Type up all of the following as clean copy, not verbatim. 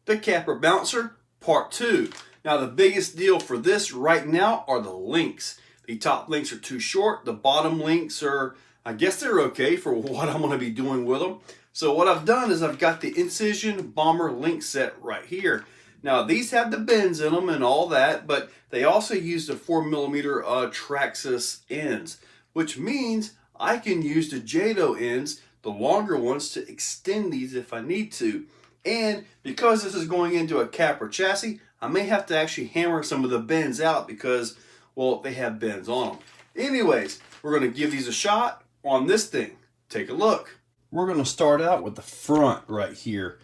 the Capra Bouncer Part 2. Now the biggest deal for this right now are the links. The top links are too short. The bottom links are, I guess they're okay for what I'm going to be doing with them. So what I've done is I've got the Incision Bomber link set right here. Now these have the bends in them and all that, but they also use the 4mm Traxxas ends, which means I can use the JATO ends, the longer ones, to extend these if I need to. And because this is going into a Capra chassis, I may have to actually hammer some of the bends out because, well, they have bends on them. Anyways, we're going to give these a shot on this thing. Take a look. We're going to start out with the front right here.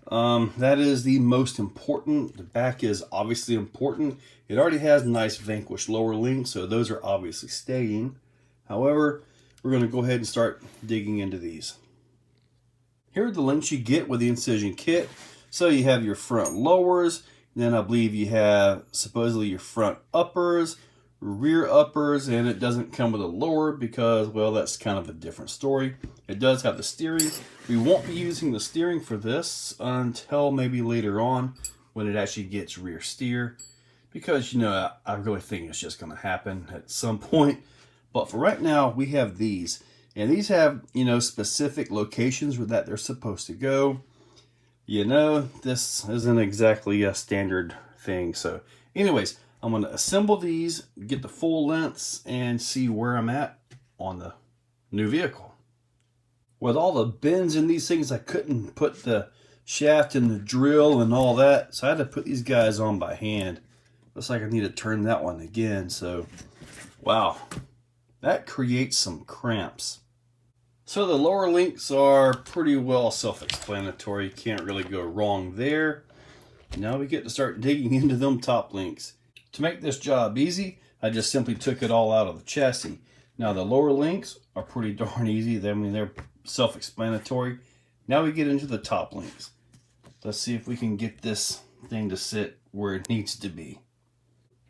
That is the most important. The back is obviously important. It already has nice Vanquish lower links, so those are obviously staying. However, we're going to go ahead and start digging into these. Here are the links you get with the Incision kit. So you have your front lowers, then I believe you have supposedly your front uppers, rear uppers, and it doesn't come with a lower because, well, that's kind of a different story. It does have the steering. We won't be using the steering for this until maybe later on when it actually gets rear steer, because, you know, I really think it's just going to happen at some point. But for right now, we have these. And these have, you know, specific locations where that they're supposed to go. You know, this isn't exactly a standard thing. So anyways, I'm going to assemble these, get the full lengths, and see where I'm at on the new vehicle. With all the bends in these things, I couldn't put the shaft in the drill and all that. So I had to put these guys on by hand. Looks like I need to turn that one again. So, wow. That creates some cramps. So the lower links are pretty well self-explanatory. Can't really go wrong there. Now we get to start digging into them top links. To make this job easy, I just simply took it all out of the chassis. Now the lower links are pretty darn easy. I mean, they're self-explanatory. Now we get into the top links. Let's see if we can get this thing to sit where it needs to be.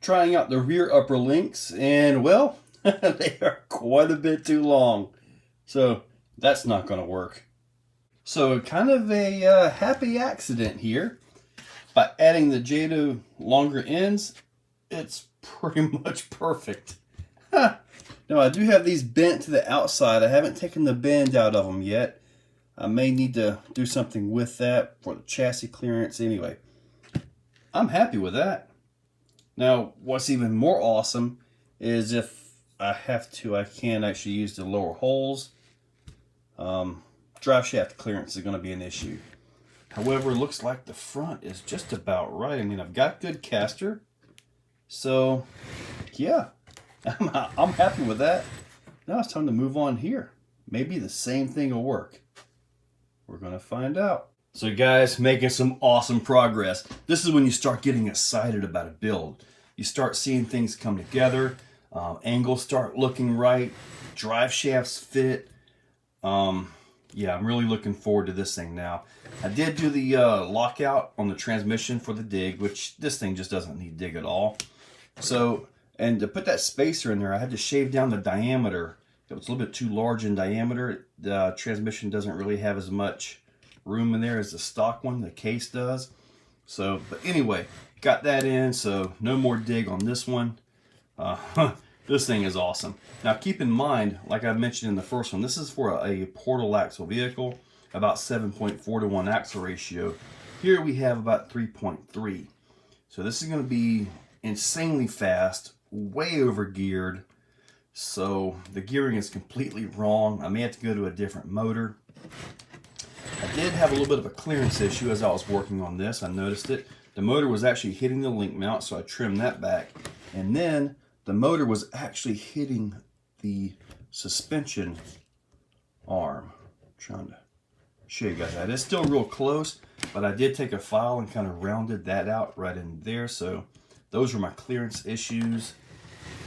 Trying out the rear upper links, and well, they are quite a bit too long. So that's not going to work. So kind of a happy accident here. By adding the JATO longer ends, it's pretty much perfect. Now I do have these bent to the outside. I haven't taken the bend out of them yet. I may need to do something with that for the chassis clearance anyway. I'm happy with that. Now what's even more awesome is if I have to, I can actually use the lower holes. Driveshaft clearance is going to be an issue. However, it looks like the front is just about right. I mean, I've got good caster. So, yeah, I'm happy with that. Now it's time to move on here. Maybe the same thing will work. We're going to find out. So guys, making some awesome progress. This is when you start getting excited about a build. You start seeing things come together. Angles start looking right. Drive shafts fit. Yeah, I'm really looking forward to this thing now. I did do the lockout on the transmission for the dig, which this thing just doesn't need dig at all. So, and to put that spacer in there, I had to shave down the diameter. It was a little bit too large in diameter. The transmission doesn't really have as much room in there as the stock one, the case does. So, but anyway, got that in, so no more dig on this one. This thing is awesome. Now keep in mind, like I mentioned in the first one, this is for a portal axle vehicle, about 7.4 to 1 axle ratio. Here we have about 3.3. So this is going to be insanely fast, way over geared. So the gearing is completely wrong. I may have to go to a different motor. I did have a little bit of a clearance issue as I was working on this. I noticed it. The motor was actually hitting the link mount, so I trimmed that back. And then the motor was actually hitting the suspension arm. I'm trying to show you guys that. It's still real close, but I did take a file and kind of rounded that out right in there. So those were my clearance issues.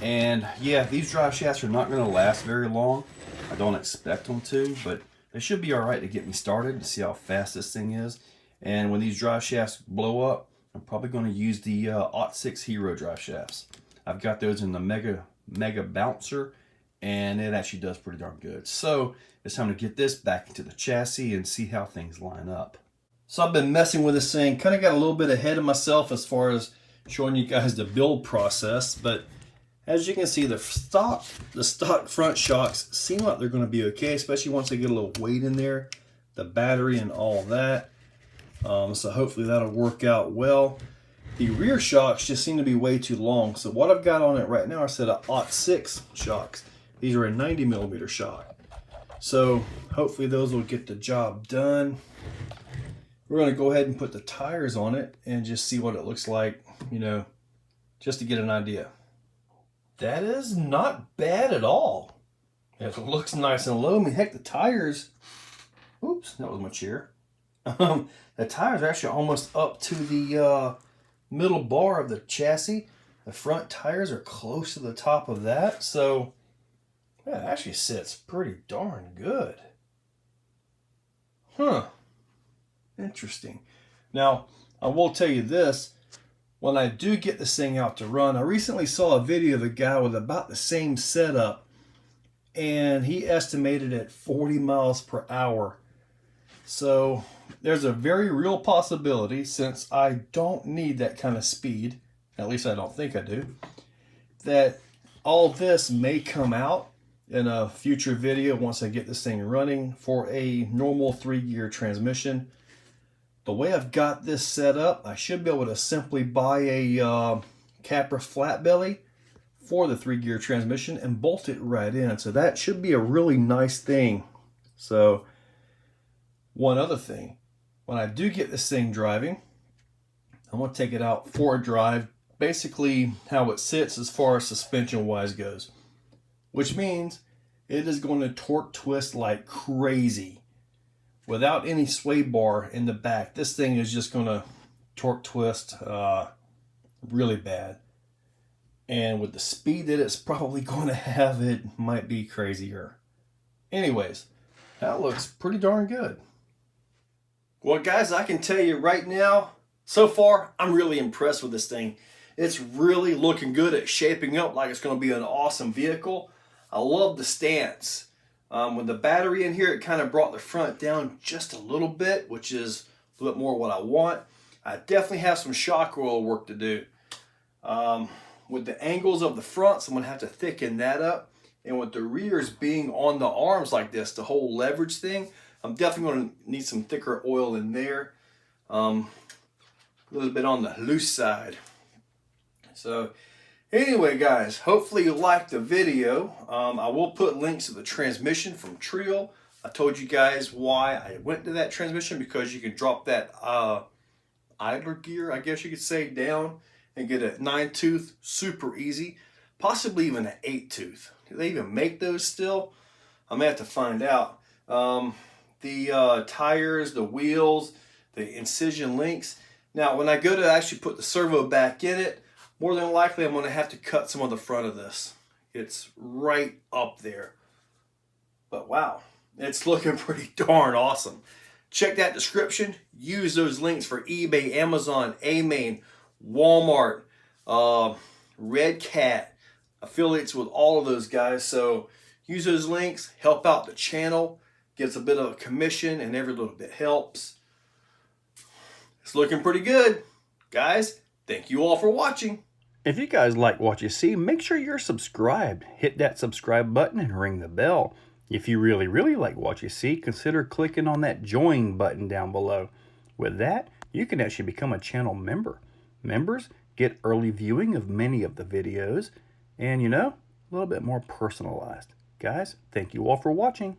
And yeah, these drive shafts are not going to last very long. I don't expect them to, but they should be all right to get me started to see how fast this thing is. And when these drive shafts blow up, I'm probably going to use the Ot6 Hero drive shafts. I've got those in the Mega Bouncer, and it actually does pretty darn good. So it's time to get this back into the chassis and see how things line up. So I've been messing with this thing, kind of got a little bit ahead of myself as far as showing you guys the build process, but as you can see, the stock front shocks seem like they're going to be okay, especially once they get a little weight in there, the battery and all that. So hopefully that'll work out well. The rear shocks just seem to be way too long. So what I've got on it right now are a set of 06 shocks. These are a 90mm shock. So hopefully those will get the job done. We're going to go ahead and put the tires on it and just see what it looks like, you know, just to get an idea. That is not bad at all. It looks nice and low. I mean, heck, the tires, oops, that was my chair. The tires are actually almost up to the middle bar of the chassis. The front tires are close to the top of that. So, yeah, it actually sits pretty darn good. Huh. Interesting. Now, I will tell you this. When I do get this thing out to run, I recently saw a video of a guy with about the same setup, and he estimated at 40 miles per hour. So there's a very real possibility, since I don't need that kind of speed, at least I don't think I do, that all this may come out in a future video once I get this thing running for a normal 3-gear transmission. The way I've got this set up, I should be able to simply buy a Capra flat belly for the 3-gear transmission and bolt it right in. So that should be a really nice thing. So one other thing, when I do get this thing driving, I'm going to take it out for a drive, basically how it sits as far as suspension wise goes, which means it is going to torque twist like crazy. Without any sway bar in the back, this thing is just going to torque twist really bad. And with the speed that it's probably going to have, it might be crazier. Anyways, that looks pretty darn good. Well, guys, I can tell you right now, so far, I'm really impressed with this thing. It's really looking good. It's shaping up like it's going to be an awesome vehicle. I love the stance. With the battery in here, it kind of brought the front down just a little bit, which is a little bit more what I want. I definitely have some shock oil work to do. With the angles of the fronts, I'm going to have to thicken that up. And with the rears being on the arms like this, the whole leverage thing, I'm definitely going to need some thicker oil in there. A little bit on the loose side. So anyway, guys, hopefully you liked the video. I will put links to the transmission from Treal. I told you guys why I went to that transmission, because you can drop that idler gear, I guess you could say, down and get a 9-tooth super easy, possibly even an 8-tooth. Do they even make those still? I'm gonna have to find out. The tires, the wheels, the incision links. Now, when I go to actually put the servo back in it, more than likely I'm going to have to cut some of the front of this. It's right up there. But wow, it's looking pretty darn awesome. Check that description. Use those links for eBay, Amazon, A-Main, Walmart, Red Cat, affiliates with all of those guys. So use those links, help out the channel, gets a bit of a commission, and every little bit helps. It's looking pretty good. Guys, thank you all for watching. If you guys like what you see, make sure you're subscribed. Hit that subscribe button and ring the bell. If you really like what you see, consider clicking on that join button down below. With that, you can actually become a channel member. Members get early viewing of many of the videos and, you know, a little bit more personalized. Guys, thank you all for watching.